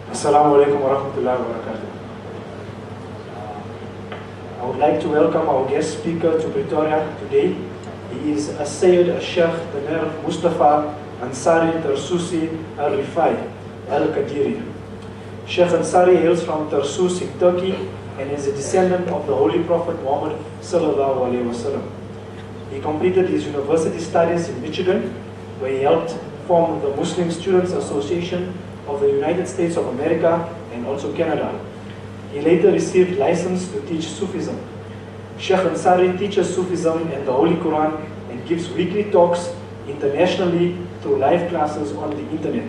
Assalamu alaikum wa rahmatullahi wa barakatuh. I would like to welcome our guest speaker to Pretoria today. He is Sayyid al-Shaykh the Mustafa Ansaari Aqrtsufi al-Rifai al-Qadiri. Shaykh Ansari hails from Tarsus in Turkey and is a descendant of the Holy Prophet Muhammad sallallahu alaihi wasallam. He completed his university studies in Michigan, where he helped form the Muslim Students Association of the United States of America and also Canada. He later received license to teach Sufism. Shaykh Ansari teaches Sufism and the Holy Quran and gives weekly talks internationally through live classes on the internet.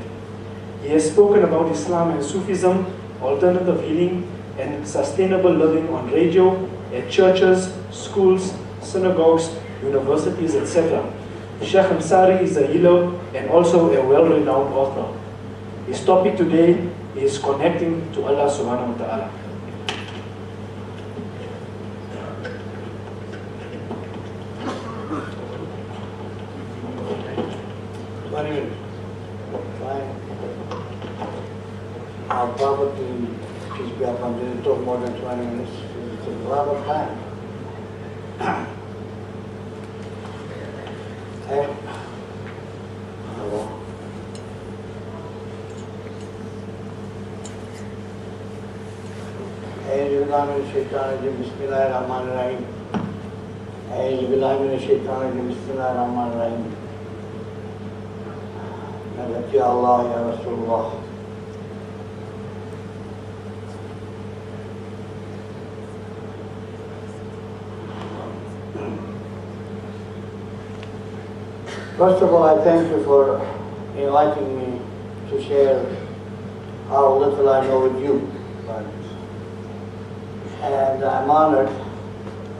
He has spoken about Islam and Sufism, alternative healing, and sustainable living on radio, at churches, schools, synagogues, universities, etc. Shaykh Ansari is a healer and also a well-renowned author. His topic today is connecting to Allah subhanahu wa ta'ala. Our Prophet, peace be upon him, didn't talk more than 20 minutes. It's a lot of time. Bismillahirrahmanirrahim. Bismillahirrahmanirrahim. Ya Allah, Ya Rasulullah. First of all, I thank you for inviting me to share how little I know with you. And I'm honored,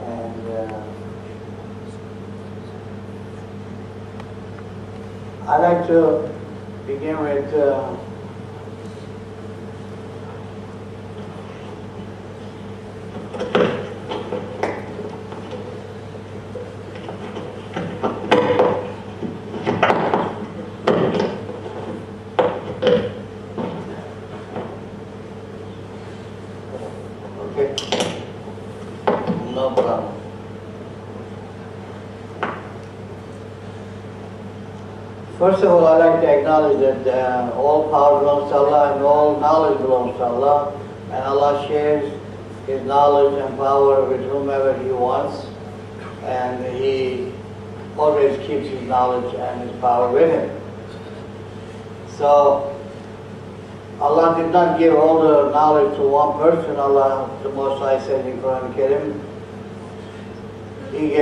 and I'd like to begin with First of all, I'd like to acknowledge that all power belongs to Allah and all knowledge belongs to Allah, and Allah shares His knowledge and power with whomever He wants, and He always keeps His knowledge and His power with Him. So, Allah did not give all the knowledge to one person. Allah, the Most High, said in Quran Karim, He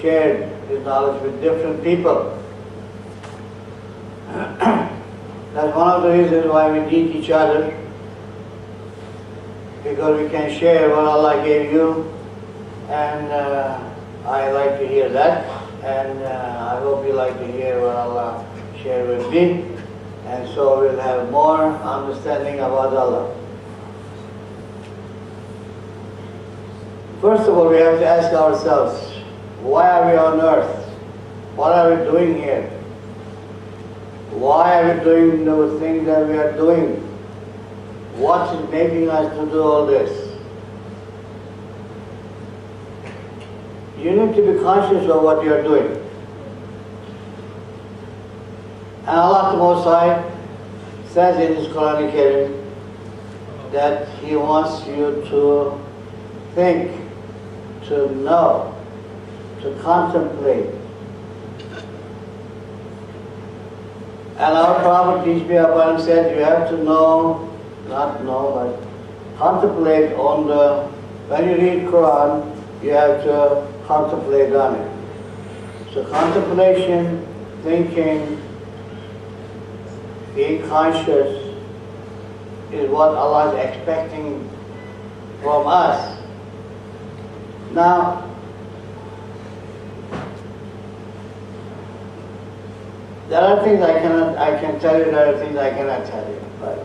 shared His knowledge with different people. That's one of the reasons why we need each other, because we can share what Allah gave you, and I like to hear that, and I hope you like to hear what Allah shared with me, and so we'll have more understanding about Allah. First of all, we have to ask ourselves, why are we on earth? What are we doing here? Why are we doing the things that we are doing? What is making us to do all this? You need to be conscious of what you are doing. And Allah the Most High says in His Quran Karim that He wants you to think, to know, to contemplate. And our Prophet, peace be upon him, said you have to know, not know, but contemplate on when you read Quran, you have to contemplate on it. So contemplation, thinking, being conscious is what Allah is expecting from us. Now, there are things I can tell you, there are things I cannot tell you, but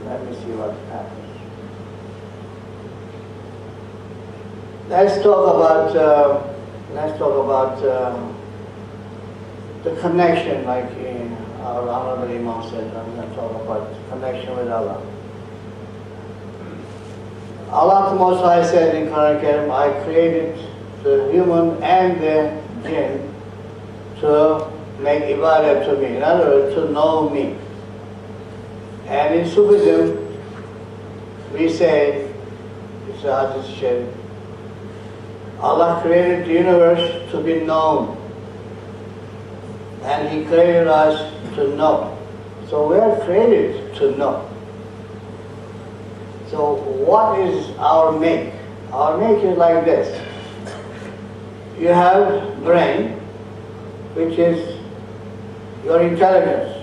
let me see what happens. Let's talk about the connection, like our Honorable Imam said, I'm going to talk about connection with Allah. Allah the Most High said in Quran Karim, I created the human and the jinn to make ibadah to me, in other words, to know me. And in Sufism, we say, it's a hadith sharif, Allah created the universe to be known. And He created us to know. So we are created to know. So what is our make? Our make is like this. You have brain, which is your intelligence,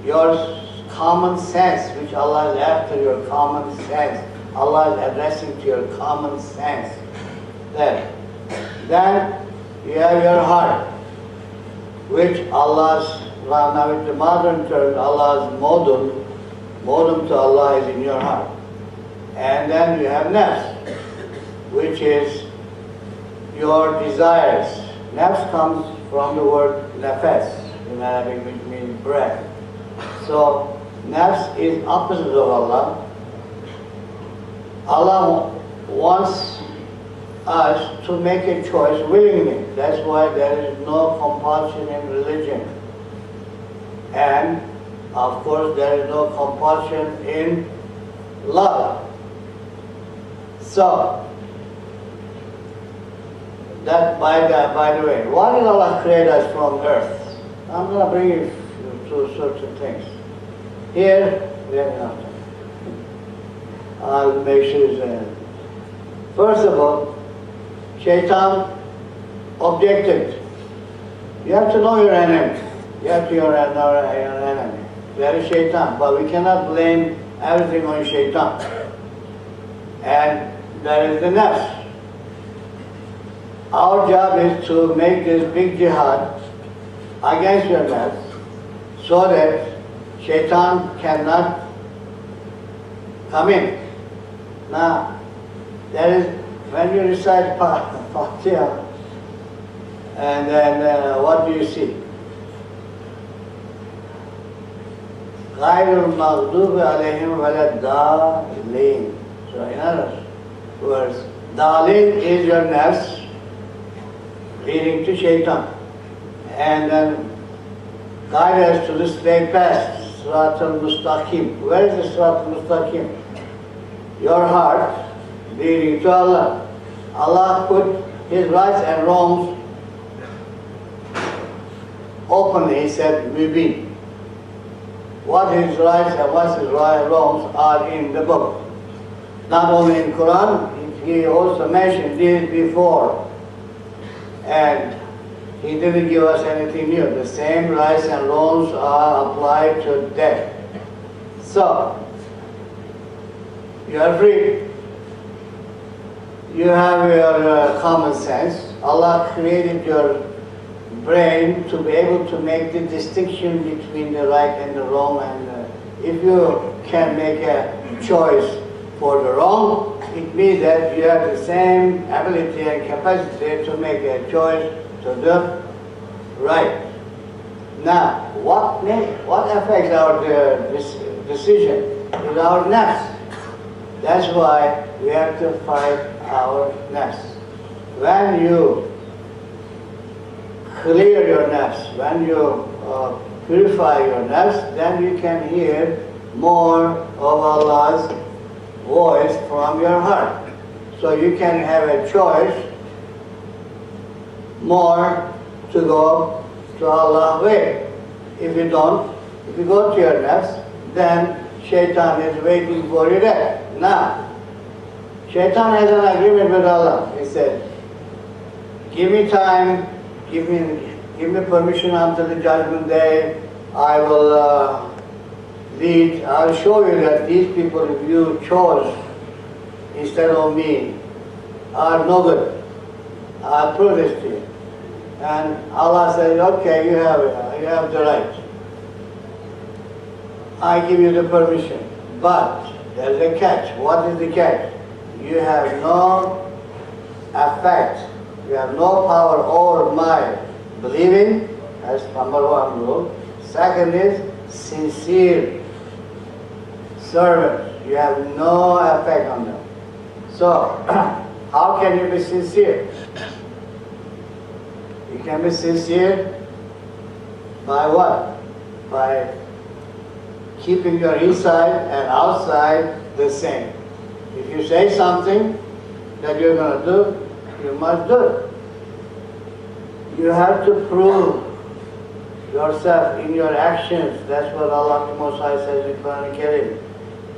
your common sense, which Allah is after, your common sense. Allah is addressing to your common sense. Then you have your heart, which Allah's, now with the modern term, Allah's modem to Allah is in your heart. And then you have nafs, which is your desires. Nafs comes from the word nafs in Arabic, which means breath. So nafs is opposite of Allah. Allah wants us to make a choice willingly. That's why there is no compulsion in religion. And of course there is no compulsion in love. So that by the way, why did Allah create us from earth? I'm going to bring you to certain things. Here we have enough time. I'll make sure it's first of all, Shaitan objected. You have to know your enemy. You have to know your enemy. There is Shaitan, but we cannot blame everything on Shaitan. And there is the nafs. Our job is to make this big jihad against your nafs so that Shaitan cannot come in. Now, there is, when you recite Fatiha, and then what do you see? غَيْرُ الْمَغْضُوبِ عَلَيْهِمْ وَلَا الضَّالِّينَ. So in other words, Dalin is your nafs leading to Shaitan. And then guide us to the straight path, Sirat al-Mustaqim. Where is the Sirat al-Mustaqim? Your heart leading to Allah. Allah put His rights and wrongs openly. He said, Mubin. What His rights and what His wrongs are in the book. Not only in Quran, He also mentioned this before. And He didn't give us anything new. The same rights and wrongs are applied to death. So, you are free. You have your common sense. Allah created your brain to be able to make the distinction between the right and the wrong. And if you can make a choice for the wrong, it means that you have the same ability and capacity to make a choice to the right. Now, what affects our decision is our nafs. That's why we have to fight our nafs. When you clear your nafs, when you purify your nafs, then you can hear more of Allah's voice from your heart. So you can have a choice more to go to Allah's way. If you don't, if you go to your nafs, then Shaitan is waiting for you there. Now, Shaitan has an agreement with Allah. He said, give me time, give me permission until the judgment day. I will lead. I'll show you that these people you chose instead of me are no good. I'll prove this to you. And Allah said, okay, you have the right. I give you the permission. But there's a catch. What is the catch? You have no effect. You have no power over my believing, as number one rule. Second is sincere servants. You have no effect on them. So, how can you be sincere? You can be sincere by what? By keeping your inside and outside the same. If you say something that you're going to do, you must do it. You have to prove yourself in your actions. That's what Allah says in Quran Karim.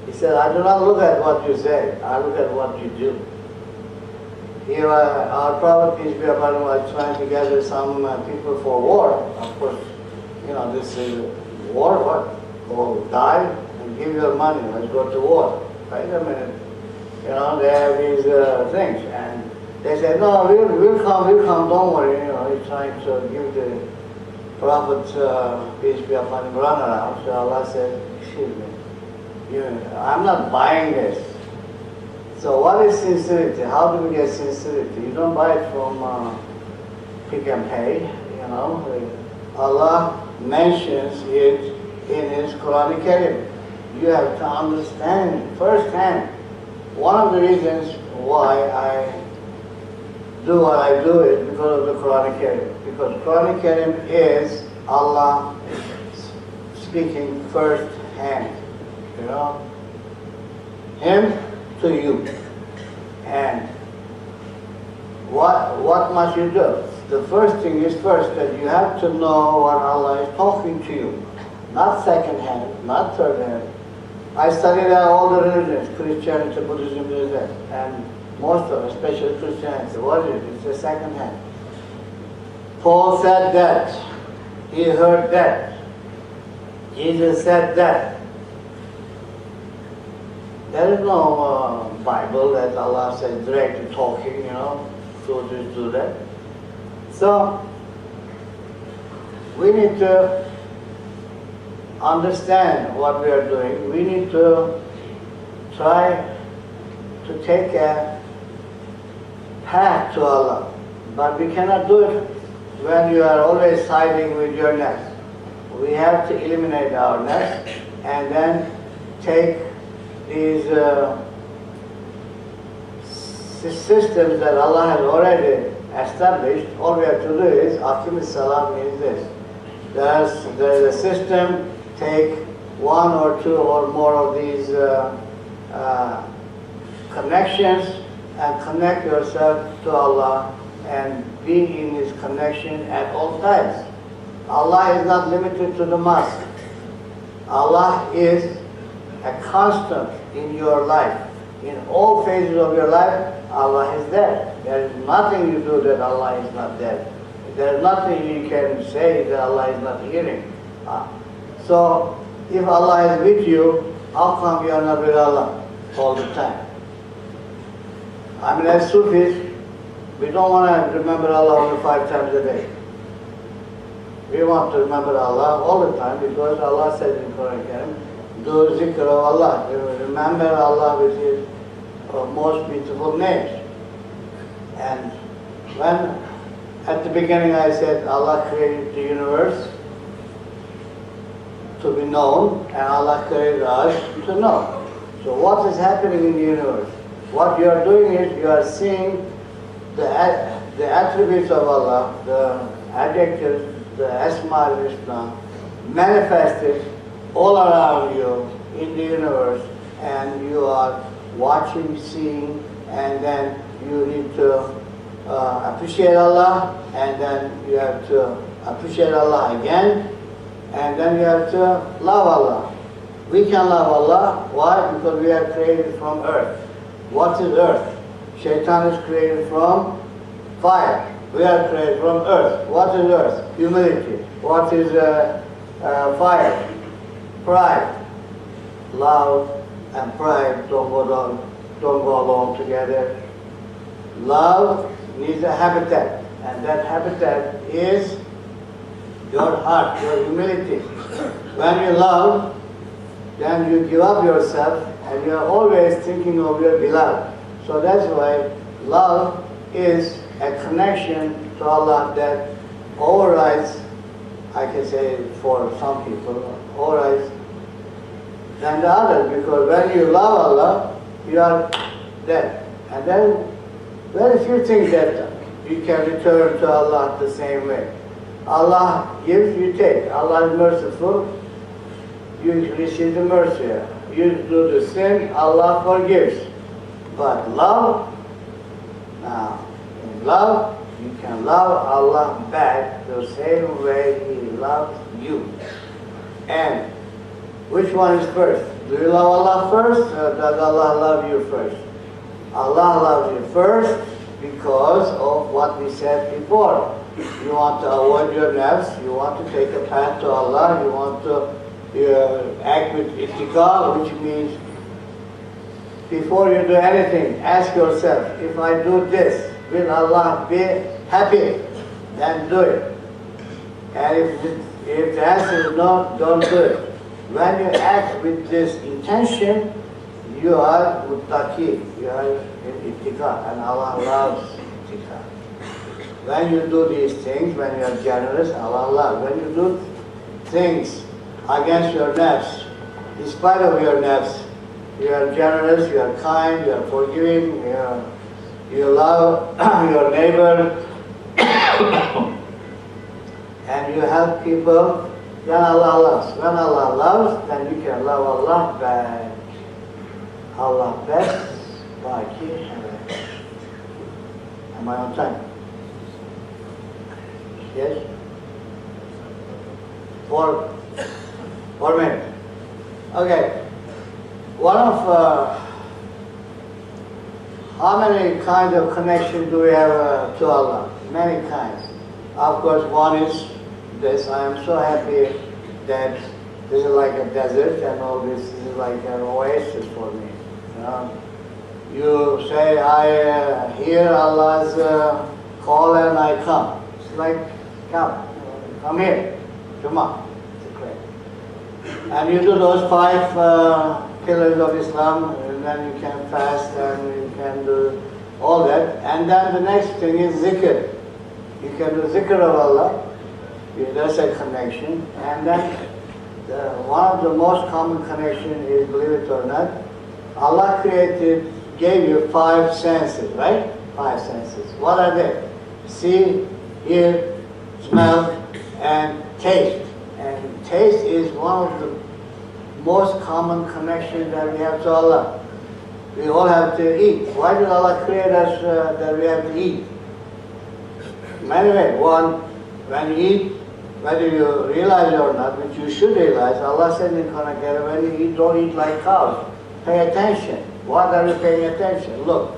He said, I do not look at what you say, I look at what you do. Here our Prophet, peace be upon him, was trying to gather some people for war. Of course, this is war, what? Go die and give your money, let's go to war. Wait a minute. They have these things. And they said, no, we'll come, don't worry. He's trying to give the Prophet, peace be upon him, run around. So Allah said, excuse me, I'm not buying this. So what is sincerity? How do we get sincerity? You don't buy it from Pick and Pay, Allah mentions it in His Qur'an Karim. You have to understand firsthand. One of the reasons why I do what I do is because of the Qur'an Karim. Because Qur'an Karim is Allah speaking firsthand. Him to you. And what must you do? The first thing is first that you have to know what Allah is talking to you. Not second hand, not third hand. I studied all the religions, Christianity, Buddhism, and most of it, especially Christianity. What is it? It's the second hand. Paul said that. He heard that. Jesus said that. There is no Bible that Allah says directly talking, do this, do that. So, we need to understand what we are doing. We need to try to take a path to Allah. But we cannot do it when you are always siding with your nafs. We have to eliminate our nafs and then take these systems that Allah has already established. All we have to do is, Aqim al Salat means this. There is a system, take one or two or more of these connections and connect yourself to Allah and be in His connection at all times. Allah is not limited to the mosque. Allah is a constant in your life. In all phases of your life, Allah is there. There is nothing you do that Allah is not there. There is nothing you can say that Allah is not hearing. So, if Allah is with you, how come you are not with Allah all the time? As Sufis, we don't want to remember Allah only 5 times a day. We want to remember Allah all the time because Allah says in Quran, do Zikr of Allah. Remember Allah with His most beautiful names. And when at the beginning I said Allah created the universe to be known and Allah created us to know. So what is happening in the universe? What you are doing is you are seeing the attributes of Allah, the adjectives, the Asma-ul-Husna manifested all around you in the universe, and you are watching, seeing, and then you need to appreciate Allah, and then you have to appreciate Allah again, and then you have to love Allah. We can love Allah. Why? Because we are created from earth. What is earth? Shaitan is created from fire. We are created from earth. What is earth? Humility. What is fire? Pride. Love and pride don't go along together. Love needs a habitat, and that habitat is your heart, your humility. When you love, then you give up yourself, and you are always thinking of your beloved. So that's why love is a connection to Allah that overrides I can say for some people, alright, than the others, because when you love Allah, you are dead. And then very few things that you can return to Allah the same way. Allah gives, you take. Allah is merciful, you receive the mercy. You do the sin, Allah forgives. But love, now, in love, you can love Allah back the same way He loves you. And which one is first? Do you love Allah first, or does Allah love you first? Allah loves you first because of what we said before. You want to avoid your nafs, you want to take a path to Allah, you want to act with itikā, which means before you do anything, ask yourself, if I do this, will Allah be happy? Then do it. And if the answer is no, don't do it. When you act with this intention, you are muttaqi, you are in itikā, and Allah loves itikā. When you do these things, when you are generous, Allah loves. When you do things against your nafs, in spite of your nafs, you are generous, you are kind, you are forgiving, you love your neighbor, and you help people, then Allah loves. When Allah loves, then you can love Allah back. Allah best, baki, am I on time? Yes? 4 minutes. Okay. One of how many kinds of connection do we have to Allah? Many kinds. Of course, one is this. I am so happy that this is like a desert and all this is like an oasis for me. You say, I hear Allah's call and I come. It's like, come here, Jumu'ah. It's great. And you do those 5 pillars of Islam, and then you can fast and you can do all that. And then the next thing is Zikr. You can do Zikr of Allah. There's a connection. And then one of the most common connection is, believe it or not, Allah gave you 5 senses, right? 5 senses. What are they? See, hear, smell, and taste. And taste is one of the most common connections that we have to Allah. We all have to eat. Why did Allah create us that we have to eat? Many ways. One, when you eat, whether you realize it or not, which you should realize, Allah said in Quran, when you eat, don't eat like cows. Pay attention. What are you paying attention? Look,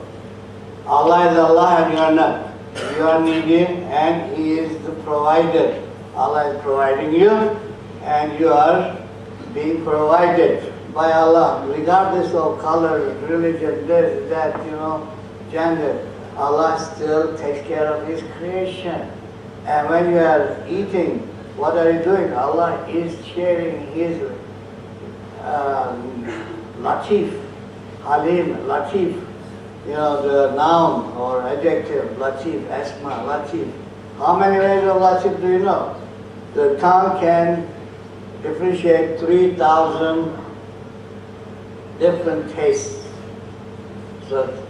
Allah is Allah and you are not. You are needy and He is the provider. Allah is providing you and you are being provided by Allah, regardless of color, religion, this, that, gender. Allah still takes care of His creation. And when you are eating, what are you doing? Allah is sharing His Latif, Halim, Latif, the noun or adjective, Latif, Asma, Latif. How many ways of Latif do you know? The tongue can differentiate 3,000 different tastes. So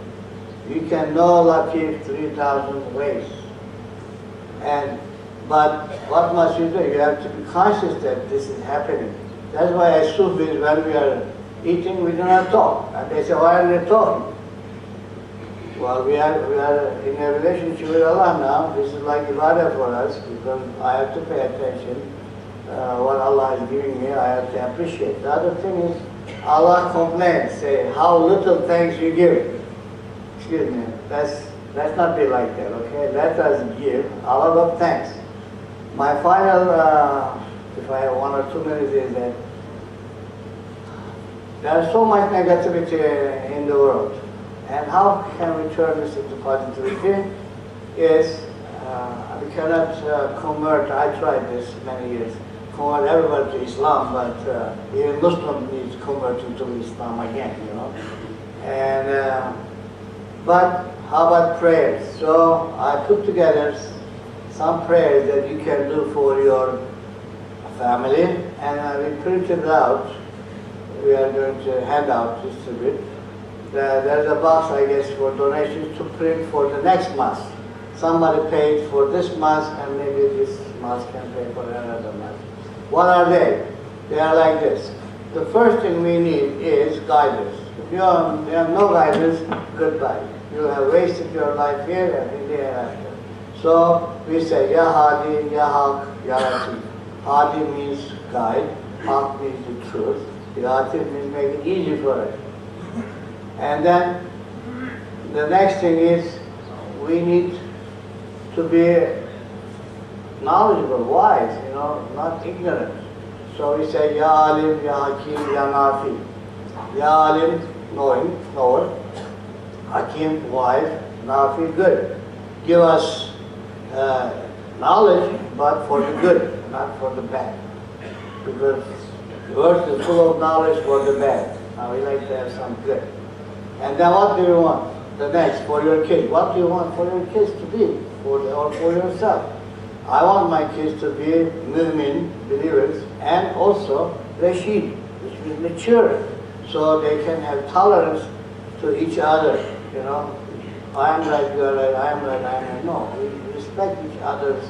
you can know Latif 3,000 ways. But what must you do? You have to be conscious that this is happening. That's why as Sufis, when we are eating, we do not talk. And they say, why are they talking? Well, we are in a relationship with Allah now. This is like ibadah for us because I have to pay attention. What Allah is giving me, I have to appreciate. The other thing is, Allah complains, say, how little thanks you give. Excuse me, let's not be like that, okay? Let us give a lot of thanks. My final, if I have 1 or 2 minutes, is that there is so much negativity in the world. And how can we turn this into positivity? Is we cannot convert, I tried this many years, convert everybody to Islam, but even Muslim needs converting to Islam again, And but how about prayers? So I put together some prayers that you can do for your family, and we printed out. We are going to hand out, distribute. There's a box, I guess, for donations to print for the next month. Somebody paid for this month, and maybe this month can pay for another month. What are they? They are like this. The first thing we need is guidance. If you have no guidance, goodbye. You have wasted your life here and in the hereafter. So we say, Ya Hadi, Ya Haq, Ya Latif. Hadi means guide, Haq means the truth, Ya Latif means make it easy for us. And then the next thing is we need to be knowledgeable, wise, not ignorant. So we say, Ya Alim, Ya Hakim, Ya Nafi. Ya Alim, knowing, knower. Hakim, wise. Nafi, good. Give us knowledge, but for the good, not for the bad. Because the earth is full of knowledge for the bad. Now we like to have some good. And then what do you want? The next, for your kids. What do you want for your kids to be? Or for yourself? I want my kids to be mu'min, believers, and also rashid, which means mature, so they can have tolerance to each other. I am right, you are right, I am right, I am right. No, we respect each other's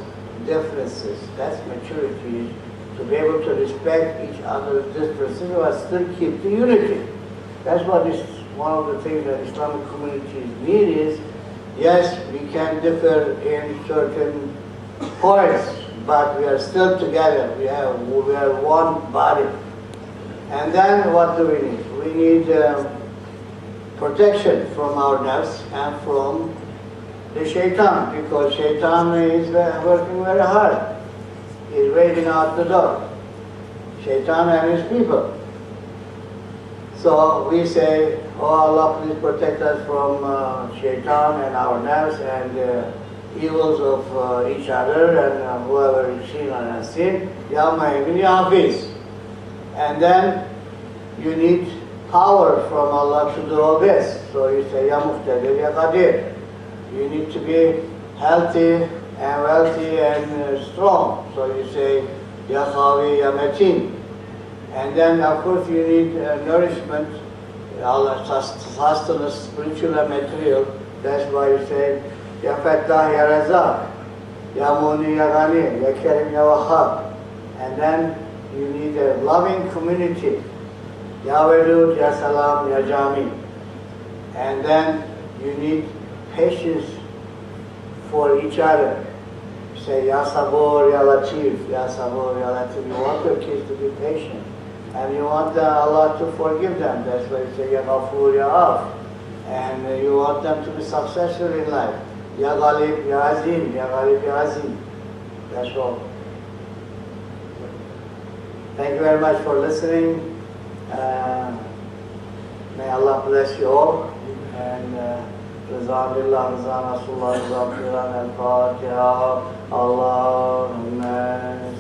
differences. That's maturity, to be able to respect each other's differences, but still keep the unity. That's what is one of the things that Islamic communities need is, yes, we can differ in certain points, but we are still together. We are one body. And then what do we need? We need protection from our nafs and from the shaitan, because shaitan is working very hard. He's waiting out the door. Shaitan and his people. So we say, oh Allah, please protect us from shaitan and our nafs and evils of each other and whoever is seen or unseen. Ya Mu'min, Ya Hafiz. And then you need power from Allah to do all this. So you say, Ya Muqtadir, Ya Qadir. You need to be healthy and wealthy and strong. So you say, Ya Khawi, Ya Mateen. And then of course you need nourishment, Allah sustenance, spiritual and material. That's why you say, Ya Fattah, Ya Razak, Ya Muni, Ya Ghani, Ya Karim, Ya Wahhab. And then you need a loving community. Ya Wadud, Ya Salam, Ya Jami. And then you need patience for each other. Say, Ya Sabur, Ya Latif, Ya Sabur, Ya Latif. You want your kids to be patient. And you want Allah to forgive them. That's why you say, Ya Ghafur, Ya Af. And you want them to be successful in life. Ya Ghalib, Ya Azim, Ya Ghalib, Ya Azim. That's all. Thank you very much for listening. May Allah bless you all. And Rizal Billah, Rizal Rasulullah, Rizal Firan al-Fatiha. Allahumma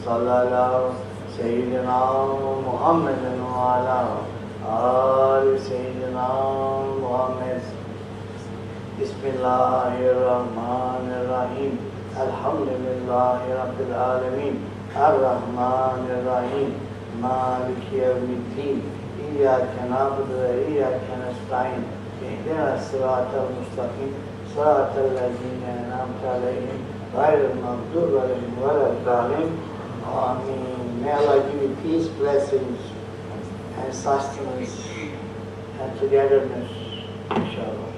sallallahu Sayyidina Muhammadin wa ala Ali Sayyidina Muhammad. Bismillahirrahmanirrahim. Alhamdulillahi Rabbil Alameen. Ar-Rahman ar-Rahim. Maliki yawmiddin. İyyâke na'budu ve iyyâke nestaîn. İhdina sıratal mustaqim. Sıratal lezîne en'amte aleyhim. Gayril mağdûbi aleyhim ve leddâlin. Amen. May Allah give you peace, blessings, and sustenance and togetherness, inshallah.